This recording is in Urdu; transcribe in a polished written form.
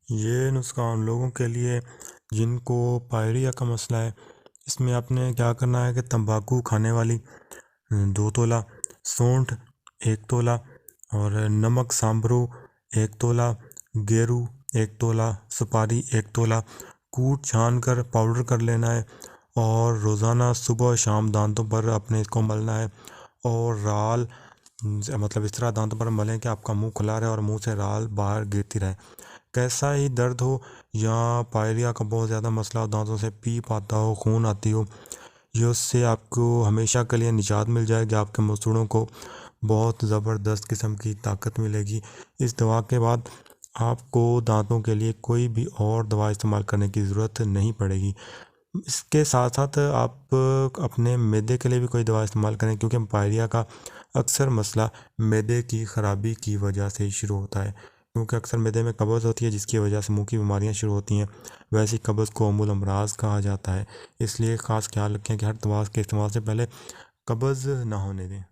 یہ نسخہ ان لوگوں کے لیے جن کو پائریا کا مسئلہ ہے۔ اس میں آپ نے کیا کرنا ہے کہ تمباکو کھانے والی 2 تولہ، سونڈھ 1 تولہ، اور نمک سامبرو 1 تولہ، گیرو 1 تولہ، سپاری 1 تولہ کوٹ چھان کر پاؤڈر کر لینا ہے، اور روزانہ صبح و شام دانتوں پر اپنے اس کو ملنا ہے، اور رال مطلب اس طرح دانتوں پر ملیں کہ آپ کا منہ کھلا رہے اور منہ سے رال باہر گرتی رہے۔ کیسا ہی درد ہو یا پائریا کا بہت زیادہ مسئلہ ہو، دانتوں سے پیپ آتا ہو، خون آتی ہو، یہ اس سے آپ کو ہمیشہ کے لیے نجات مل جائے گی۔ آپ کے مسوڑوں کو بہت زبردست قسم کی طاقت ملے گی۔ اس دوا کے بعد آپ کو دانتوں کے لیے کوئی بھی اور دوا استعمال کرنے کی ضرورت نہیں پڑے گی۔ اس کے ساتھ ساتھ آپ اپنے معدے کے لیے بھی کوئی دوا استعمال کریں، کیونکہ پائریا کا اکثر مسئلہ معدے کی خرابی کی وجہ سے ہی شروع ہوتا ہے، کیونکہ اکثر معدے میں قبض ہوتی ہے جس کی وجہ سے منہ کی بیماریاں شروع ہوتی ہیں۔ ویسی قبض کو ام الامراض کہا جاتا ہے، اس لیے خاص خیال رکھیں کہ ہر دوا کے استعمال سے پہلے قبض نہ ہونے دیں۔